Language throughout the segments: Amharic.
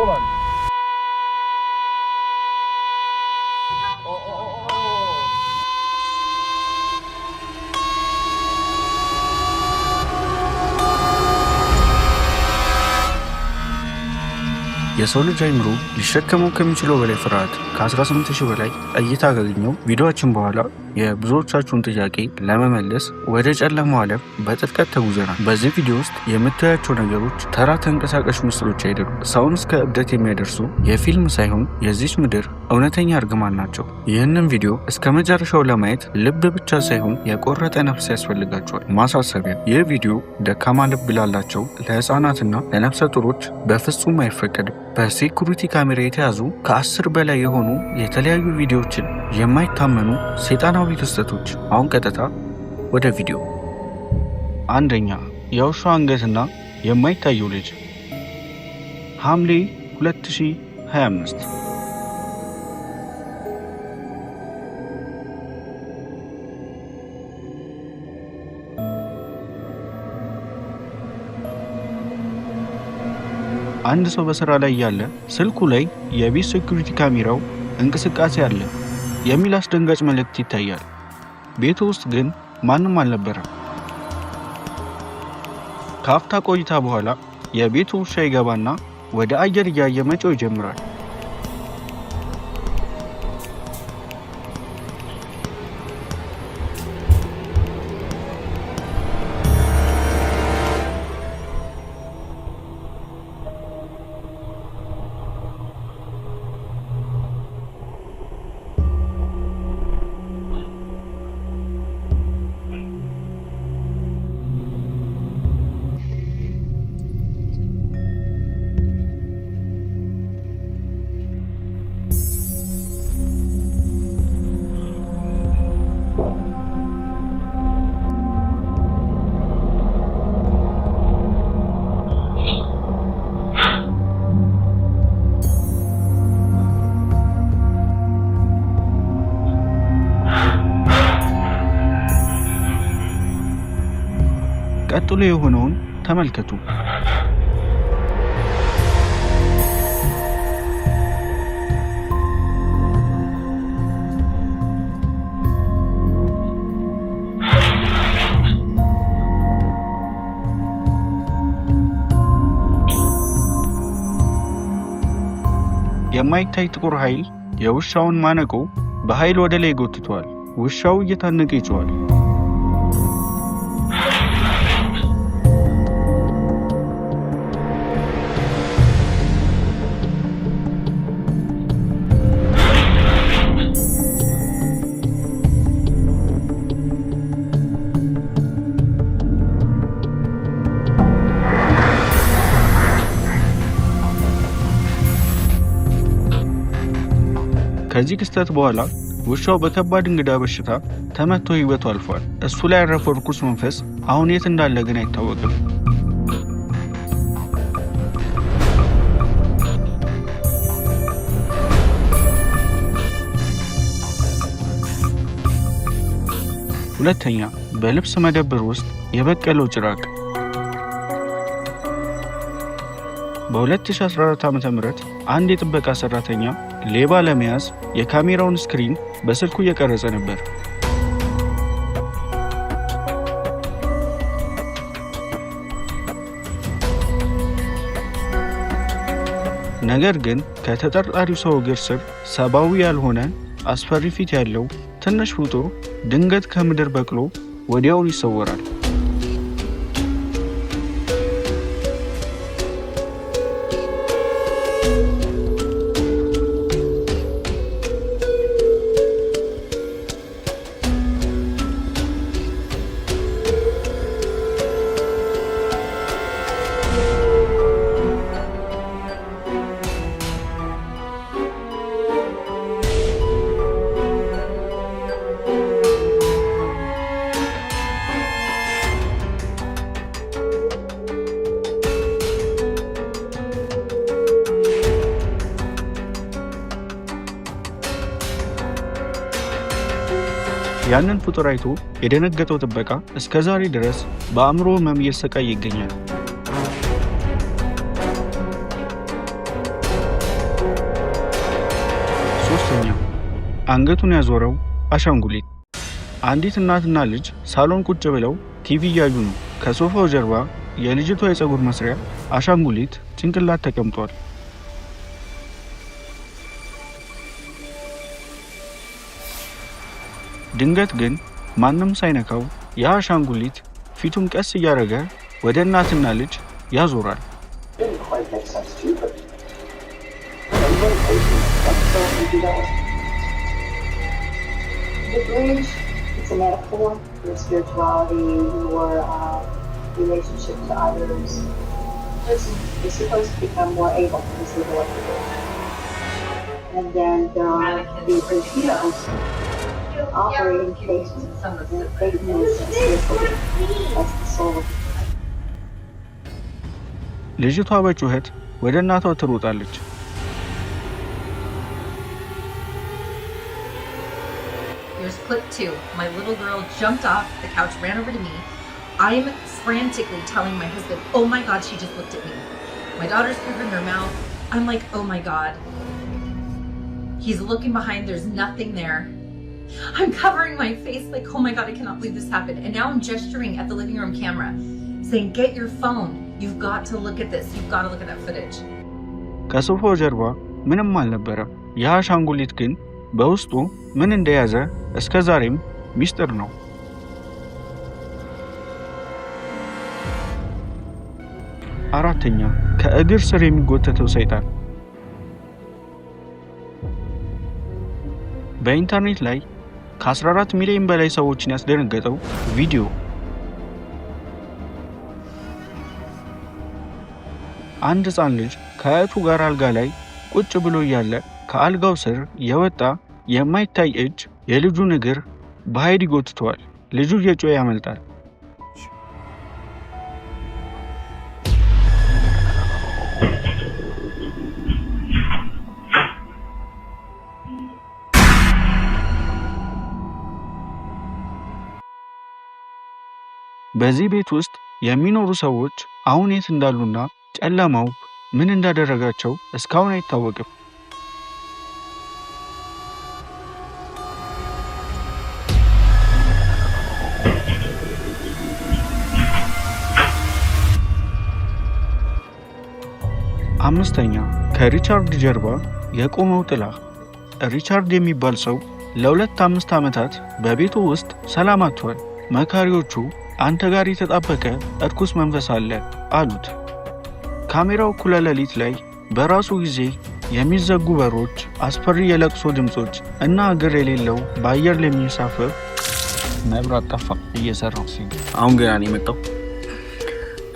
on. የሰው ልጅ አይምሮ ሊሸከመው ከሚችለው በላይ ፍርሃት ከ18000 በላይ እይታ ካገኘው ቪዲዮአችን በኋላ የብዙዎቻችሁን ጥያቄ ለመመለስ ወደ ጨለማው ዓለም በጥልቀት ተጉዘናል። በዚህ ቪዲዮ ውስጥ የምታያቸው ነገሮች ተራ ተንቀሳቃሽ ምስሎች አይደሉም። ሰውን እስከ እብደት የሚያደርሱ የፊልም ሳይሆን የዚች ምድር እውነተኛ እርግማን ናቸው። ይህንን ቪዲዮ እስከ መጨረሻው ለማየት ልብ ብቻ ሳይሆን የቆረጠ ነፍስ ያስፈልጋቸዋል። ማሳሰቢያ፣ ይህ ቪዲዮ ደካማ ልብ ላላቸው ለህፃናትና ለነፍሰ ጡሮች በፍጹም አይፈቀድም። በሴኩሪቲ ካሜራ የተያዙ ከ10 በላይ የሆኑ የተለያዩ ቪዲዮዎችን፣ የማይታመኑ ሰይጣናዊ ክስተቶች። አሁን ቀጥታ ወደ ቪዲዮ። አንደኛ፣ የውሻው አንገትና የማይታየው ልጅ። ሐምሌ 2025። አንድ ሰው በስራ ላይ ያለ ስልኩ ላይ የቤት ሴኩሪቲ ካሜራው እንቅስቃሴ አለ የሚል አስደንጋጭ መልእክት ይታያል። ቤቱ ውስጥ ግን ማንም አልነበረም። ከአፍታ ቆይታ በኋላ የቤቱ ውሻ ይገባና ወደ አየር እያየ መጮህ ይጀምራል። ቀጥሎ የሆነውን ተመልከቱ። የማይታይ ጥቁር ኃይል የውሻውን ማነቆ በኃይል ወደ ላይ ጎትቷል። ውሻው እየታነቀ ይጮሃል። ከዚህ ክስተት በኋላ ውሻው በከባድ እንግዳ በሽታ ተመቶ ሕይወቱ አልፏል። እሱ ላይ ያረፈው ርኩስ መንፈስ አሁን የት እንዳለ ግን አይታወቅም። ሁለተኛ፣ በልብስ መደብር ውስጥ የበቀለው ጭራቅ። በ2014 ዓ.ም አንድ የጥበቃ ሰራተኛ ሌባ ለመያዝ የካሜራውን ስክሪን በስልኩ እየቀረጸ ነበር። ነገር ግን ከተጠርጣሪው ሰው እግር ስር ሰብአዊ ያልሆነ አስፈሪ ፊት ያለው ትንሽ ፍጡር ድንገት ከምድር በቅሎ ወዲያው ይሰወራል። ያንን ፍጡር አይቶ የደነገጠው ጥበቃ እስከ ዛሬ ድረስ በአእምሮ ሕመም እየተሰቃየ ይገኛል። አንገቱን ያዞረው አሻንጉሊት። አንዲት እናትና ልጅ ሳሎን ቁጭ ብለው ቲቪ እያዩ ነው። ከሶፋው ጀርባ የልጅቷ የፀጉር መስሪያ አሻንጉሊት ጭንቅላት ተቀምጧል። ድንገት ግን ማንም ሳይነካው ያ አሻንጉሊት ፊቱን ቀስ እያደረገ ወደ እናትና ልጅ ያዞራል። It's a metaphor for spirituality, your relationship to others. The person is supposed to become more able to see what they're doing. And then there are the torpedoes operating faith and faithfulness and spirituality. That's the soul of the ልጅቷ በጩኸት ወደ እናቷ ትሮጣለች። Here's clip 2. My little girl jumped off the couch, ran over to me. I'm frantically telling my husband, oh my God, she just looked at me. My daughter's covering her mouth. I'm like, oh my God. He's looking behind, there's nothing there. I'm covering my face like, oh my God, I cannot believe this happened. And now I'm gesturing at the living room camera, saying, get your phone. You've got to look at this. You've got to look at that footage. ከሶፋው ጀርባ ምንም አልነበረም። ያ አሻንጉሊት ግን በውስጡ ምን እንደያዘ እስከ ዛሬም ሚስጥር ነው። አራተኛ ከእግር ስር የሚጎተተው ሰይጣን። በኢንተርኔት ላይ ከ14 ሚሊዮን በላይ ሰዎችን ያስደነገጠው ቪዲዮ። አንድ ሕፃን ልጅ ከአያቱ ጋር አልጋ ላይ ቁጭ ብሎ እያለ ከአልጋው ስር የወጣ የማይታይ እጅ የልጁን እግር በኃይል ይጎትተዋል። ልጁ እየጮኸ ያመልጣል። በዚህ ቤት ውስጥ የሚኖሩ ሰዎች አሁን የት እንዳሉና ጨለማው ምን እንዳደረጋቸው እስካሁን አይታወቅም። አምስተኛ ከሪቻርድ ጀርባ የቆመው ጥላ። ሪቻርድ የሚባል ሰው ለ2-5 ዓመታት በቤቱ ውስጥ ሰላም አጥቷል። መካሪዎቹ አንተ ጋር የተጣበቀ እርኩስ መንፈስ አለ አሉት። ካሜራው እኩለ ሌሊት ላይ በራሱ ጊዜ የሚዘጉ በሮች፣ አስፈሪ የለቅሶ ድምጾች እና እግር የሌለው በአየር ላይ የሚንሳፈፍ መብራት ጠፋ። እየሰራው አሁን ገና ነው የመጣው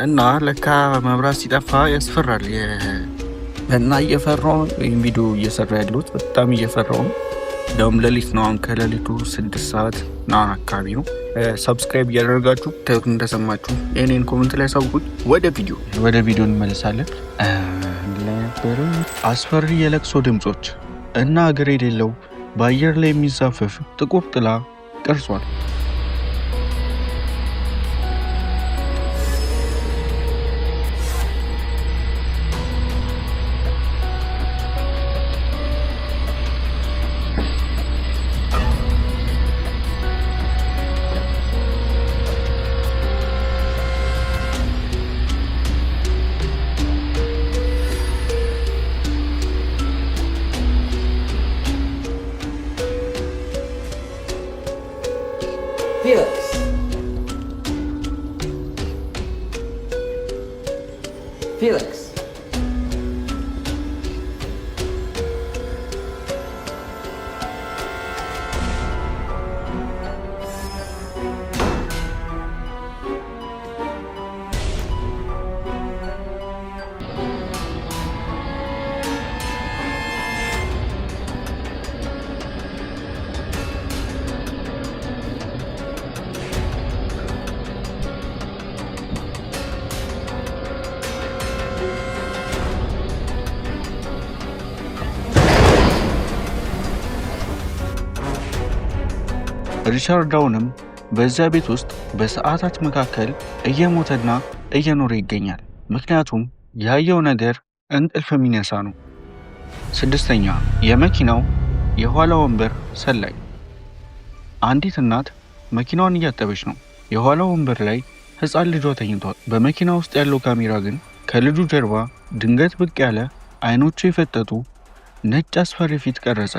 እና ለካ መብራት ሲጠፋ ያስፈራል። እና እየፈራው ወይም ቪዲዮ እየሰራ ያለሁት በጣም እየፈራው ነው። ደውም ሌሊት ነው። አሁን ከሌሊቱ 6 ሰዓት ነው አካባቢ ነው። ሰብስክራይብ እያደረጋችሁ ታዩት እንደሰማችሁ የኔን ኮሜንት ላይ ሳውቁኝ። ወደ ቪዲዮ እንመለሳለን። አስፈሪ የለቅሶ ድምጾች እና እግር የሌለው በአየር ላይ የሚንሳፈፍ ጥቁር ጥላ ቀርጿል። Felix. Felix. ሪቻርድ አሁንም በዚያ ቤት ውስጥ በሰዓታት መካከል እየሞተና እየኖረ ይገኛል። ምክንያቱም ያየው ነገር እንቅልፍ የሚነሳ ነው። ስድስተኛ የመኪናው የኋላ ወንበር ሰላይ። አንዲት እናት መኪናዋን እያጠበች ነው። የኋላ ወንበር ላይ ሕፃን ልጇ ተኝቷል። በመኪና ውስጥ ያለው ካሜራ ግን ከልጁ ጀርባ ድንገት ብቅ ያለ አይኖቹ የፈጠጡ ነጭ አስፈሪ ፊት ቀረጸ።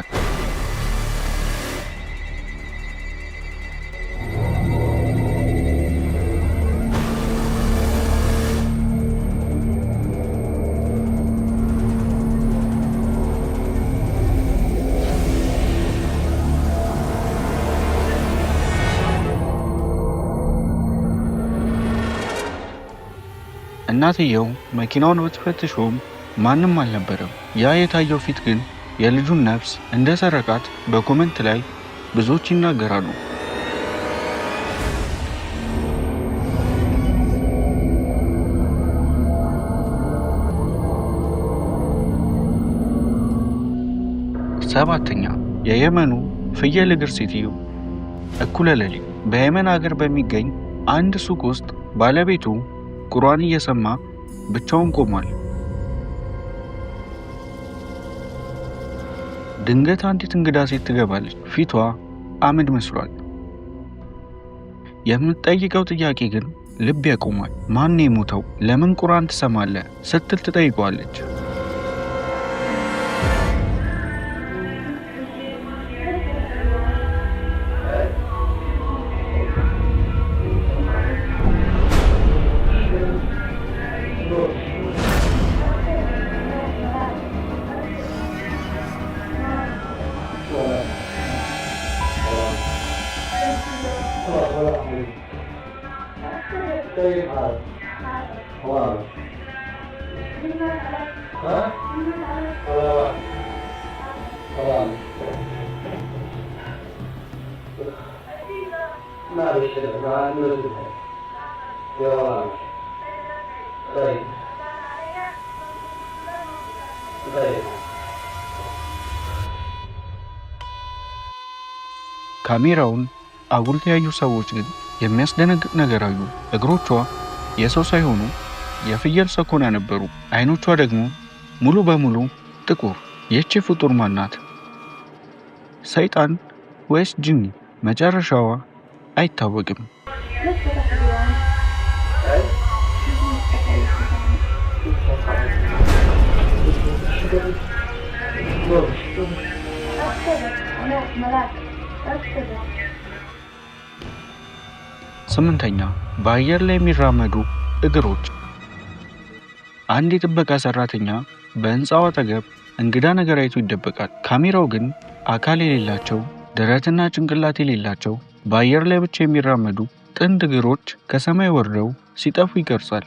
እናትየው መኪናውን ብትፈትሽም ማንም አልነበረም። ያ የታየው ፊት ግን የልጁን ነፍስ እንደ ሰረቃት በኮመንት ላይ ብዙዎች ይናገራሉ። ሰባተኛ የየመኑ ፍየል እግር ሴትዮ። እኩለ ሌሊት በየመን ሀገር በሚገኝ አንድ ሱቅ ውስጥ ባለቤቱ ቁርአን እየሰማ ብቻውን ቆሟል። ድንገት አንዲት እንግዳ ሴት ትገባለች። ፊቷ አመድ መስሏል። የምትጠይቀው ጥያቄ ግን ልብ ያቆማል። ማን የሞተው? ለምን ቁርአን ትሰማለህ? ስትል ትጠይቀዋለች። ካሜራውን አጉልቶ ያዩ ሰዎች ግን የሚያስደነግጥ ነገር አዩ። እግሮቿ የሰው ሳይሆኑ የፍየል ሰኮና ነበሩ። አይኖቿ ደግሞ ሙሉ በሙሉ ጥቁር። ይህች ፍጡር ማናት? ሰይጣን ወይስ ጂኒ? መጨረሻዋ አይታወቅም። ስምንተኛ በአየር ላይ የሚራመዱ እግሮች። አንድ የጥበቃ ሰራተኛ በህንፃው አጠገብ እንግዳ ነገር አይቶ ይደበቃል። ካሜራው ግን አካል የሌላቸው ደረትና ጭንቅላት የሌላቸው በአየር ላይ ብቻ የሚራመዱ ጥንድ እግሮች ከሰማይ ወርደው ሲጠፉ ይቀርጻል።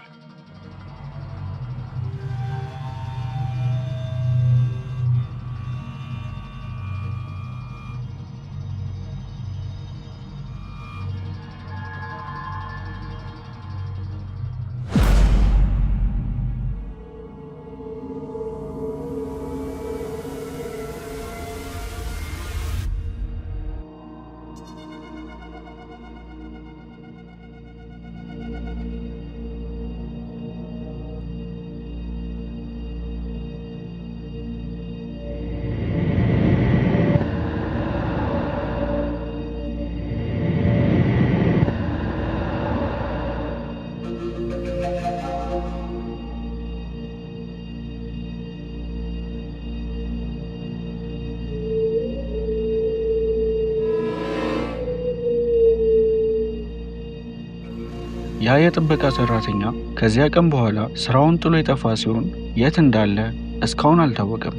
ያ የጥበቃ ሰራተኛ ከዚያ ቀን በኋላ ስራውን ጥሎ የጠፋ ሲሆን የት እንዳለ እስካሁን አልታወቀም።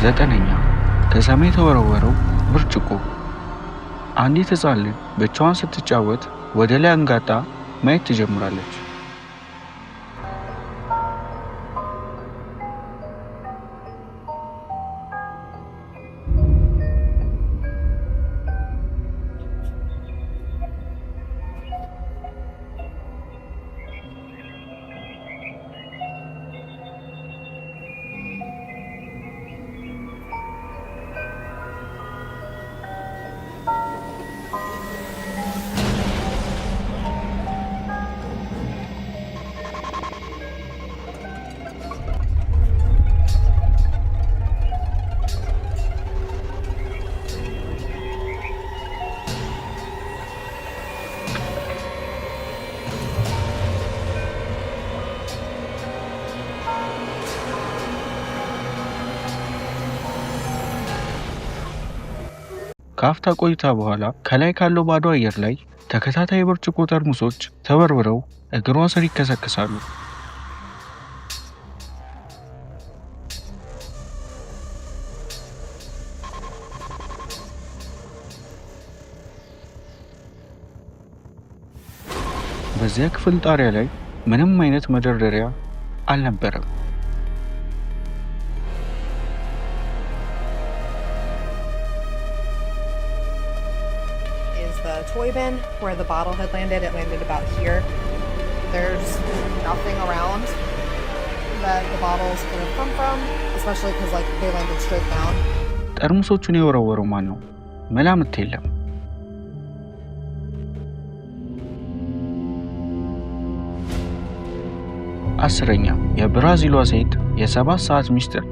ዘጠነኛ ከሰማይ የተወረወረው ብርጭቆ። አንዲት ሕፃን ልጅ ብቻዋን ስትጫወት ወደ ላይ አንጋጣ ማየት ትጀምራለች። ከአፍታ ቆይታ በኋላ ከላይ ካለው ባዶ አየር ላይ ተከታታይ ብርጭቆ ጠርሙሶች ተበርብረው እግሯ ስር ይከሰከሳሉ። በዚያ ክፍል ጣሪያ ላይ ምንም አይነት መደርደሪያ አልነበረም። Is the toy bin where the bottle had landed? It landed about here. There's nothing around that the bottles could have come from, especially because like they landed straight down. ጠርሙሶቹን የወረወረው ማን ነው? መላምት የለም። አስረኛ የብራዚሏ ሴት የ7 ሰዓት ሚስጥር።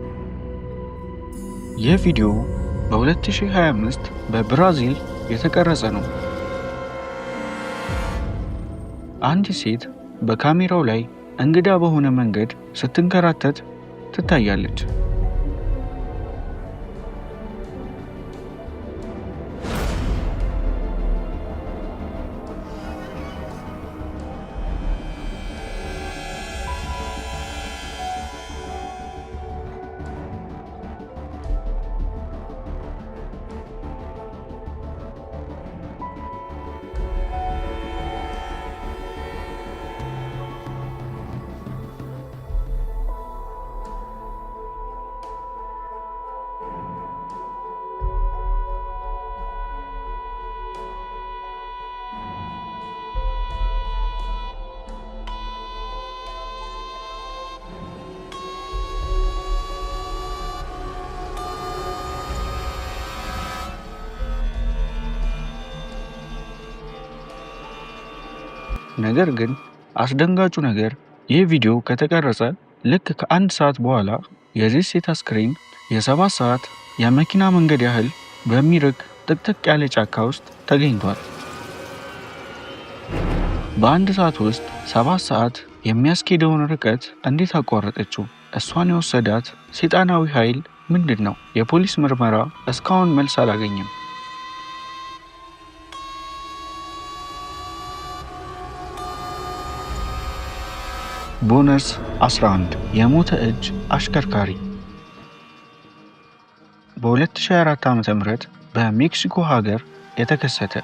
ይህ ቪዲዮ በ2025 በብራዚል የተቀረጸ ነው። አንዲት ሴት በካሜራው ላይ እንግዳ በሆነ መንገድ ስትንከራተት ትታያለች። ነገር ግን አስደንጋጩ ነገር ይህ ቪዲዮ ከተቀረጸ ልክ ከ1 ሰዓት በኋላ የዚህ ሴት አስክሬን የ7 ሰዓት የመኪና መንገድ ያህል በሚርቅ ጥቅጥቅ ያለ ጫካ ውስጥ ተገኝቷል። በአንድ ሰዓት ውስጥ 7 ሰዓት የሚያስኬደውን ርቀት እንዴት አቋረጠችው? እሷን የወሰዳት ሰይጣናዊ ኃይል ምንድን ነው? የፖሊስ ምርመራ እስካሁን መልስ አላገኘም። ቦነስ 11 የሞተ እጅ አሽከርካሪ። በ2024 ዓ.ም በሜክሲኮ ሀገር የተከሰተ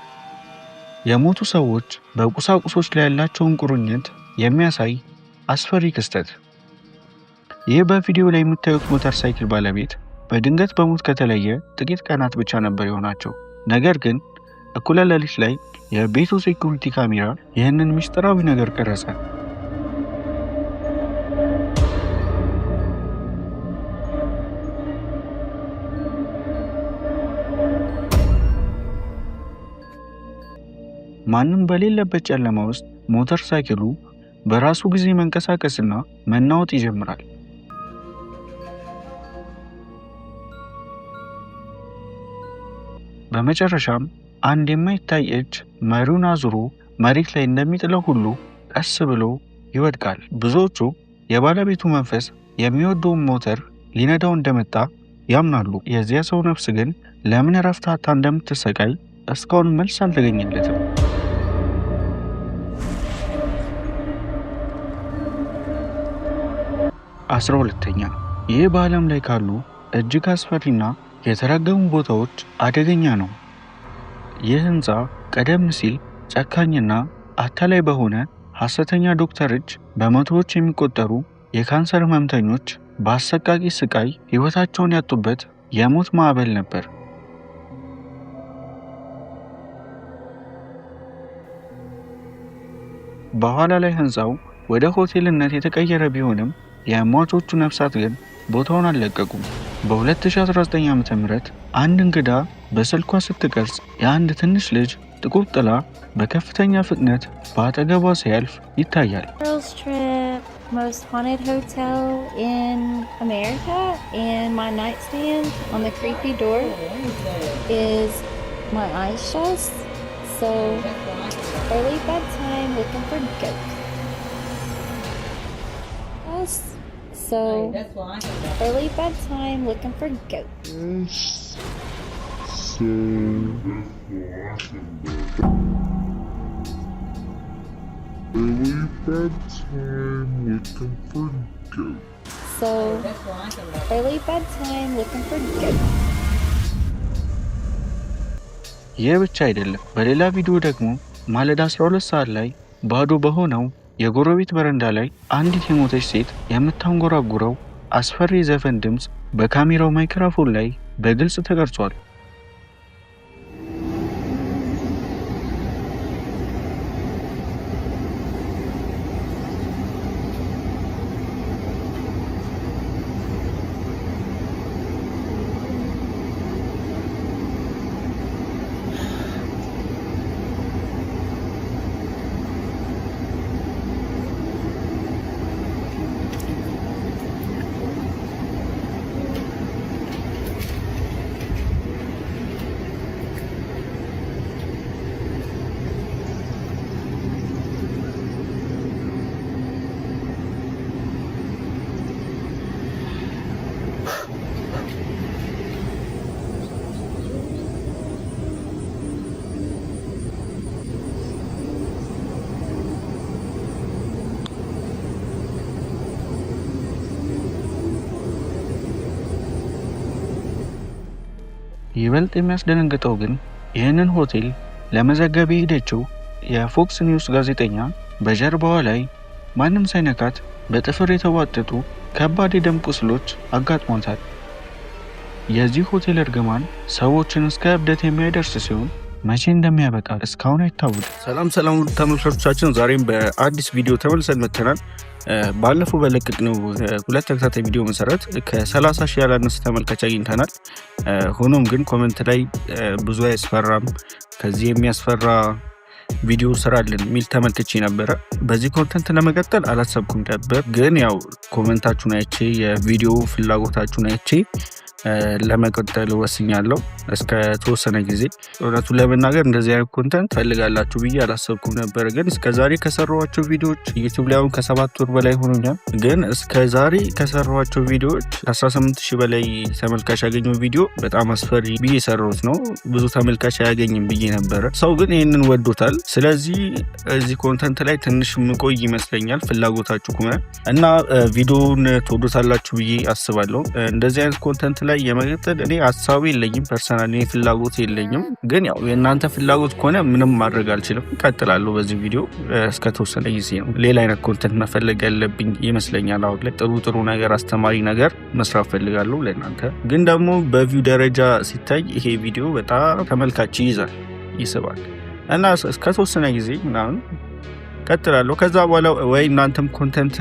የሞቱ ሰዎች በቁሳቁሶች ላይ ያላቸውን ቁርኝት የሚያሳይ አስፈሪ ክስተት። ይህ በቪዲዮ ላይ የምታዩት ሞተር ሳይክል ባለቤት በድንገት በሞት ከተለየ ጥቂት ቀናት ብቻ ነበር የሆናቸው። ነገር ግን እኩለ ሌሊት ላይ የቤቱ ሴኩሪቲ ካሜራ ይህንን ምስጢራዊ ነገር ቀረጸ። ማንም በሌለበት ጨለማ ውስጥ ሞተር ሳይክሉ በራሱ ጊዜ መንቀሳቀስና መናወጥ ይጀምራል። በመጨረሻም አንድ የማይታይ እጅ መሪውን አዙሮ መሬት ላይ እንደሚጥለው ሁሉ ቀስ ብሎ ይወድቃል። ብዙዎቹ የባለቤቱ መንፈስ የሚወደውን ሞተር ሊነዳው እንደመጣ ያምናሉ። የዚያ ሰው ነፍስ ግን ለምን እረፍት አጥታ እንደምትሰቃይ እስካሁን መልስ አልተገኘለትም። 12ኛ ይህ በዓለም ላይ ካሉ እጅግ አስፈሪና የተረገሙ ቦታዎች አደገኛ ነው። ይህ ህንፃ ቀደም ሲል ጨካኝና አታላይ በሆነ ሐሰተኛ ዶክተር እጅ በመቶዎች የሚቆጠሩ የካንሰር ህመምተኞች በአሰቃቂ ስቃይ ህይወታቸውን ያጡበት የሞት ማዕበል ነበር። በኋላ ላይ ህንፃው ወደ ሆቴልነት የተቀየረ ቢሆንም የሟቾቹ ነፍሳት ግን ቦታውን አልለቀቁም። በ2019 ዓ.ም አንድ እንግዳ በስልኳ ስትቀርጽ የአንድ ትንሽ ልጅ ጥቁር ጥላ በከፍተኛ ፍጥነት በአጠገቧ ሲያልፍ ይታያል። Girls Trip, most haunted hotel in America, and my nightstand on the creepy door is my eyes shut, so early bedtime looking for ghosts. So early bedtime looking for ghosts. So, early bedtime looking for good. ይህ ብቻ አይደለም። በሌላ ቪዲዮ ደግሞ ማለዳ 12 ሰዓት ላይ ባዶ በሆነው የጎረቤት በረንዳ ላይ አንዲት የሞተች ሴት የምታንጎራጉረው አስፈሪ ዘፈን ድምፅ በካሜራው ማይክሮፎን ላይ በግልጽ ተቀርጿል። ይበልጥ የሚያስደነግጠው ግን ይህንን ሆቴል ለመዘገብ የሄደችው የፎክስ ኒውስ ጋዜጠኛ በጀርባዋ ላይ ማንም ሳይነካት በጥፍር የተዋጠጡ ከባድ የደም ቁስሎች አጋጥሟታል። የዚህ ሆቴል እርግማን ሰዎችን እስከ እብደት የሚያደርስ ሲሆን መቼ እንደሚያበቃ እስካሁን አይታወቅም። ሰላም ውድ ተመልካቾቻችን፣ ዛሬም በአዲስ ቪዲዮ ተመልሰን መጥተናል። ባለፈው በለቀቅነው ሁለት ተከታታይ ቪዲዮ መሰረት ከ30 ሺህ ያላነሰ ተመልካች አግኝተናል። ሆኖም ግን ኮሜንት ላይ ብዙ አያስፈራም፣ ከዚህ የሚያስፈራ ቪዲዮ ስራልን ሚል ተመልክቼ ነበረ። በዚህ ኮንተንት ለመቀጠል አላሰብኩም ነበር፣ ግን ያው ኮሜንታችሁን አይቼ የቪዲዮ ፍላጎታችሁን አይቼ ለመቀጠል ወስኛለሁ። እስከ ተወሰነ ጊዜ እውነቱን ለመናገር እንደዚህ አይነት ኮንተንት ፈልጋላችሁ ብዬ አላሰብኩም ነበር። ግን እስከዛሬ ከሰራኋቸው ቪዲዮዎች ዩቲዩብ ላይ አሁን ከ7 ወር በላይ ሆኖኛል። ግን እስከዛሬ ከሰራኋቸው ቪዲዮዎች 18,000 በላይ ተመልካች ያገኘው ቪዲዮ በጣም አስፈሪ ብዬ የሰራሁት ነው። ብዙ ተመልካች አያገኝም ብዬ ነበረ። ሰው ግን ይህንን ወዶታል። ስለዚህ እዚህ ኮንተንት ላይ ትንሽ ምቆይ ይመስለኛል ፍላጎታችሁ ከሆነ እና ቪዲዮውን ትወዱታላችሁ ብዬ አስባለሁ። እንደዚህ አይነት ኮንተንት ላይ የመቀጠል እኔ ሀሳቡ የለኝም፣ ፐርሰናል ፍላጎት የለኝም። ግን ያው የእናንተ ፍላጎት ከሆነ ምንም ማድረግ አልችልም፣ እቀጥላለሁ በዚህ ቪዲዮ እስከተወሰነ ጊዜ ነው። ሌላ አይነት ኮንተንት መፈለግ ያለብኝ ይመስለኛል። አሁን ላይ ጥሩ ነገር አስተማሪ ነገር መስራት ፈልጋለሁ ለእናንተ። ግን ደግሞ በቪው ደረጃ ሲታይ ይሄ ቪዲዮ በጣም ተመልካች ይይዛል፣ ይስባል እና እስከተወሰነ ጊዜ ምናምን እቀጥላለሁ። ከዛ በኋላ ወይ እናንተም ኮንተንት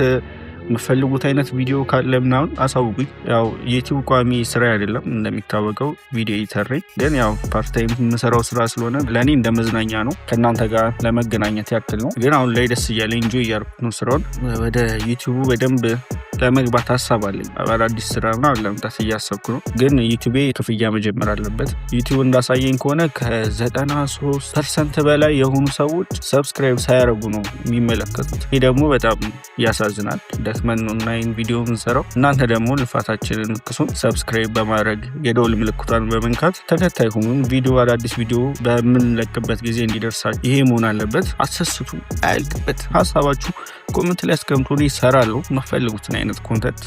የምፈልጉት አይነት ቪዲዮ ካለ ምናምን አሳውቁኝ። ያው ዩቲዩብ ቋሚ ስራ አይደለም እንደሚታወቀው፣ ቪዲዮ ኤዲተር ግን ያው ፓርት ታይም የምሰራው ስራ ስለሆነ ለእኔ እንደ መዝናኛ ነው፣ ከእናንተ ጋር ለመገናኘት ያክል ነው። ግን አሁን ላይ ደስ እያለ ኢንጆይ እያደረኩት ነው ስራውን። ወደ ዩቲዩቡ በደንብ ለመግባት ሀሳብ አለኝ። አዳዲስ ስራ ምናምን ለመምጣት እያሰብኩ ነው። ግን ዩቲዩቤ ክፍያ መጀመር አለበት። ዩቲዩብ እንዳሳየኝ ከሆነ ከ93% በላይ የሆኑ ሰዎች ሰብስክራይብ ሳያደርጉ ነው የሚመለከቱት። ይህ ደግሞ በጣም ያሳዝናል። ደክመን ነው እና ይህን ቪዲዮ የምንሰራው። እናንተ ደግሞ ልፋታችንን ክሱን ሰብስክራይብ በማድረግ የደወል ምልክቷን በመንካት ተከታይ ሁኑን። አዳዲስ ቪዲዮ በምንለቅበት ጊዜ እንዲደርሳችሁ ይሄ መሆን አለበት። አትሰስቱ፣ አያልቅበት። ሀሳባችሁ ኮሜንት ላይ አስቀምጡ። እሰራለሁ የምትፈልጉትን አይነት ኮንተንት